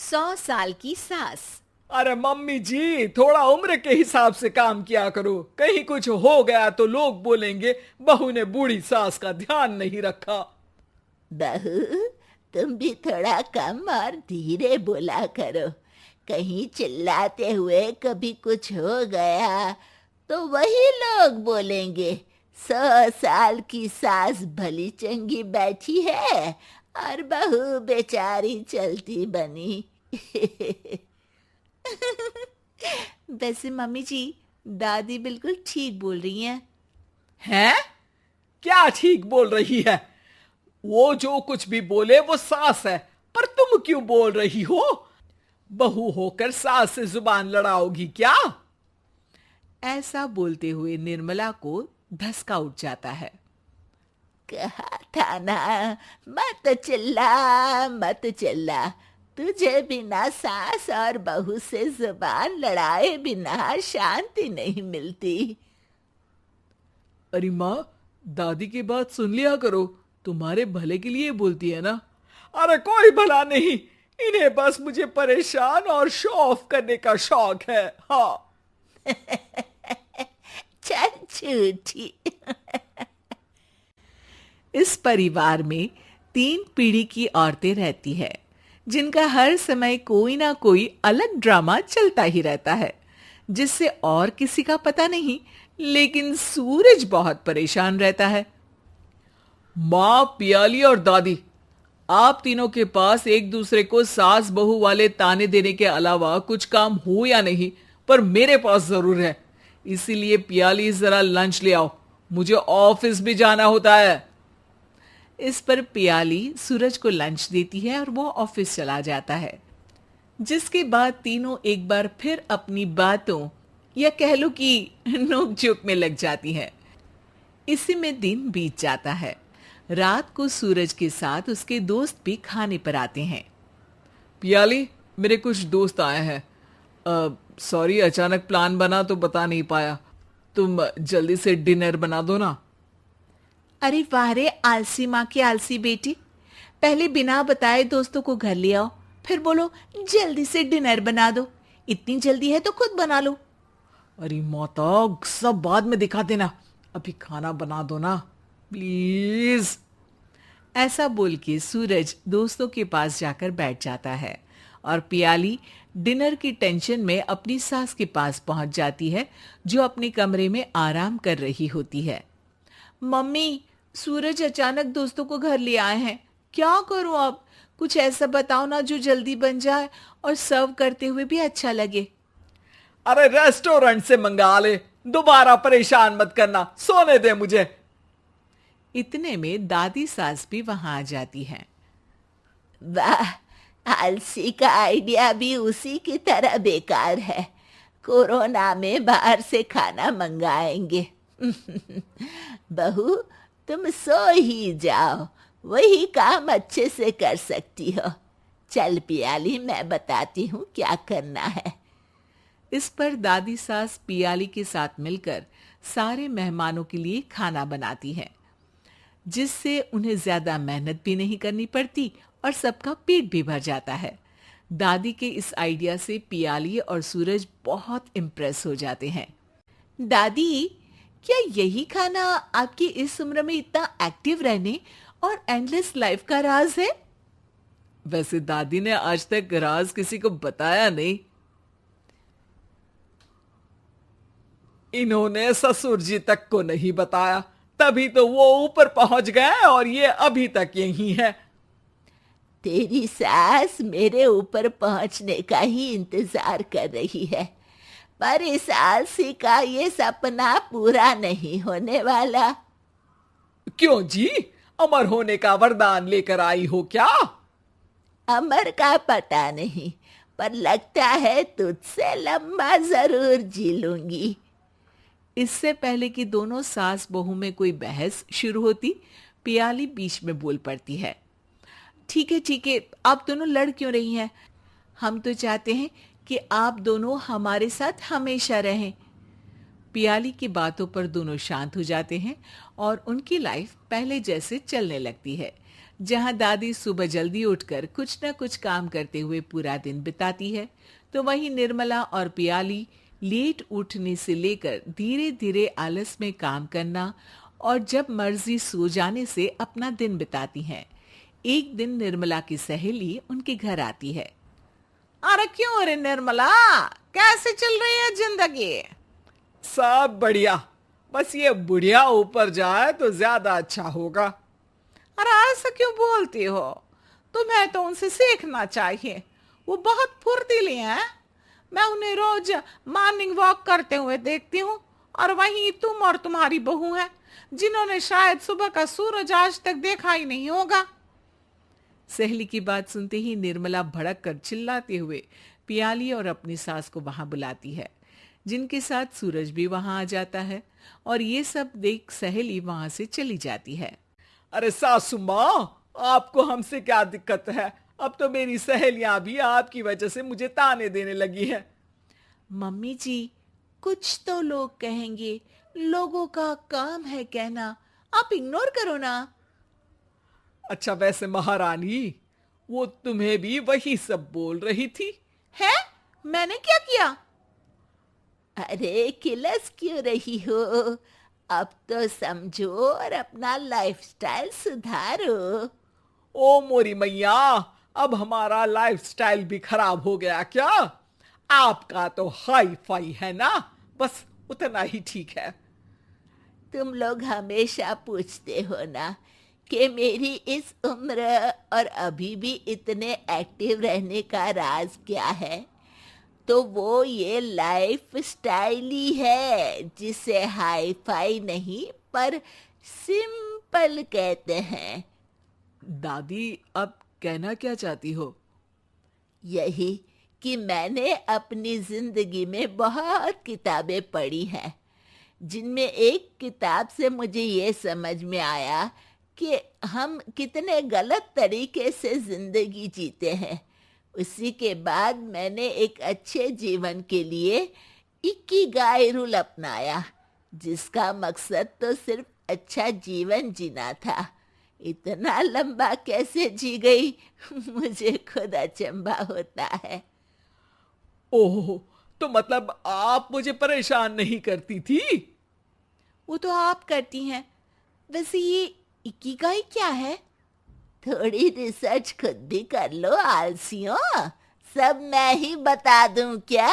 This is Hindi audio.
100 साल की सास। अरे मम्मी जी, थोड़ा उम्र के हिसाब से काम किया करो। कहीं कुछ हो गया तो लोग बोलेंगे बहू ने बूढ़ी सास का ध्यान नहीं रखा। बहू, तुम भी थोड़ा कम और धीरे बोला करो। कहीं चिल्लाते हुए कभी कुछ हो गया तो वही लोग बोलेंगे 100 साल की सास भली चंगी बैठी है और बहू बेचारी चलती बनी। वैसे मम्मी जी, दादी बिल्कुल ठीक बोल रही हैं। हैं? क्या ठीक बोल रही है? वो जो कुछ भी बोले वो सास है, पर तुम क्यों बोल रही हो? बहू होकर सास से जुबान लड़ाओगी क्या? ऐसा बोलते हुए निर्मला को धसका उठ जाता है। कहा था ना, मत चिल्ला मत चिल्ला। तुझे बिना सास और बहू से जुबान लड़ाए बिना शांति नहीं मिलती। अरे माँ, दादी की बात सुन लिया करो, तुम्हारे भले के लिए बोलती है ना। अरे कोई भला नहीं, इन्हें बस मुझे परेशान और शो ऑफ करने का शौक है। हाँ। चल झूठी। इस परिवार में 3 पीढ़ी की औरतें रहती है, जिनका हर समय कोई ना कोई अलग ड्रामा चलता ही रहता है, जिससे और किसी का पता नहीं, लेकिन सूरज बहुत परेशान रहता है। माँ, पियाली और दादी, आप तीनों के पास एक दूसरे को सास बहू वाले ताने देने के अलावा कुछ काम हो या नहीं, पर मेरे पास जरूर है। इसीलिए पियाली, जरा लंच ले आओ, मुझे ऑफिस भी जाना होता है। इस पर पियाली सूरज को लंच देती है और वो ऑफिस चला जाता है, जिसके बाद तीनों एक बार फिर अपनी बातों या कह लो कि नोक-झोंक में लग जाती हैं। इसी में दिन बीत जाता है। रात को सूरज के साथ उसके दोस्त भी खाने पर आते हैं। पियाली, मेरे कुछ दोस्त आए हैं। सॉरी, अचानक प्लान बना तो बता नहीं पाया। तुम जल्दी से डिनर बना दो ना। अरे वाह रे, आलसी माँ की आलसी बेटी। पहले बिना बताए दोस्तों को घर ले आओ, फिर बोलो जल्दी से डिनर बना दो। इतनी जल्दी है तो खुद बना लो। अरे माता, सब बाद में दिखा देना, अभी खाना बना दो ना प्लीज। ऐसा बोल के सूरज दोस्तों के पास जाकर बैठ जाता है और पियाली डिनर की टेंशन में अपनी सास के पास पहुंच जाती है, जो अपने कमरे में आराम कर रही होती है। मम्मी, सूरज अचानक दोस्तों को घर ले आए हैं, क्या करूं अब? कुछ ऐसा बताओ ना जो जल्दी बन जाए और सर्व करते हुए भी अच्छा लगे। अरे रेस्टोरेंट से मंगा ले, दोबारा परेशान मत करना, सोने दे मुझे। इतने में दादी सास भी वहां आ जाती है। वाह, आलसी का आइडिया भी उसी की तरह बेकार है। कोरोना में बाहर से खाना मंगाएंगे। बहू, तुम सो ही जाओ, वही काम अच्छे से कर सकती हो। चल पियाली, मैं बताती हूँ क्या करना है। इस पर दादी सास पियाली के साथ मिलकर सारे मेहमानों के लिए खाना बनाती है, जिससे उन्हें ज्यादा मेहनत भी नहीं करनी पड़ती और सबका पेट भी भर जाता है। दादी के इस आइडिया से पियाली और सूरज बहुत इम्प्रेस हो जाते हैं। दादी, क्या यही खाना आपकी इस उम्र में इतना एक्टिव रहने और एंडलेस लाइफ का राज है? वैसे दादी ने आज तक राज किसी को बताया नहीं। इन्होंने ससुर जी तक को नहीं बताया, तभी तो वो ऊपर पहुंच गए और ये अभी तक यही है। तेरी सास मेरे ऊपर पहुंचने का ही इंतजार कर रही है, पर इस आलसी का ये सपना पूरा नहीं होने वाला। क्यों जी, अमर होने का वरदान लेकर आई हो क्या? अमर का पता नहीं, पर लगता है तुझसे लंबा जरूर जी लूंगी। इससे पहले कि दोनों सास बहू में कोई बहस शुरू होती, पियाली बीच में बोल पड़ती है। ठीक है, आप दोनों लड़ क्यों रही हैं? हम तो चाहते हैं कि आप दोनों हमारे साथ हमेशा रहें। पियाली की बातों पर दोनों शांत हो जाते हैं और उनकी लाइफ पहले जैसे चलने लगती है, जहां दादी सुबह जल्दी उठकर कुछ न कुछ काम करते हुए पूरा दिन बिताती है, तो वहीं निर्मला और पियाली लेट उठने से लेकर धीरे धीरे आलस में काम करना और जब मर्जी सो जाने से अपना दिन बिताती हैं। एक दिन निर्मला की सहेली उनके घर आती है। अरे क्यों रे निर्मला, कैसे चल रही है जिंदगी? सब बढ़िया, बस ये बुढ़िया ऊपर जाए तो ज्यादा अच्छा होगा। अरे ऐसा क्यों बोलती हो? तुम्हें तो उनसे सीखना चाहिए, वो बहुत फुर्तीली हैं। मैं उन्हें रोज मॉर्निंग वॉक करते हुए देखती हूँ, और वहीं तुम और तुम्हारी बहू है जिन्होंने शायद सुबह का सूरज आज तक देखा ही नहीं होगा। सहेली की बात सुनते ही निर्मला भड़क कर चिल्लाते हुए पियाली और अपनी सास को वहां बुलाती है, जिनके साथ सूरज भी वहां आ जाता है और ये सब देख सहेली वहां से चली जाती है। अरे सासू माँ, आपको हमसे क्या दिक्कत है? अब तो मेरी सहेलियां भी आपकी वजह से मुझे ताने देने लगी है। मम्मी जी, कुछ तो लोग कहेंगे, लोगों का काम है कहना, आप इग्नोर करो ना। अच्छा वैसे महारानी, वो तुम्हें भी वही सब बोल रही थी? है? मैंने क्या किया? अरे किलस क्यों रही हो? अब तो समझो और अपना लाइफस्टाइल सुधारो। ओ मोरी मैया, अब हमारा लाइफस्टाइल भी खराब हो गया क्या? आपका तो हाई फाई है ना, बस उतना ही ठीक है। तुम लोग हमेशा पूछते हो ना कि मेरी इस उम्र और अभी भी इतने एक्टिव रहने का राज क्या है, तो वो ये लाइफ स्टाइल ही है जिसे हाई फाई नहीं पर सिंपल कहते हैं। दादी, अब कहना क्या चाहती हो? यही कि मैंने अपनी जिंदगी में बहुत किताबें पढ़ी हैं, जिनमें एक किताब से मुझे ये समझ में आया कि हम कितने गलत तरीके से जिंदगी जीते हैं। उसी के बाद मैंने एक अच्छे जीवन के लिए इकिगाई रूल अपनाया, जिसका मकसद तो सिर्फ अच्छा जीवन जीना था। इतना लंबा कैसे जी गई मुझे खुद अचंभा होता है। ओह, तो मतलब आप मुझे परेशान नहीं करती थी? वो तो आप करती हैं। वैसे ये इकिगाई क्या है? थोड़ी रिसर्च खुद भी कर लो आलसियों, सब मैं ही बता दूं क्या?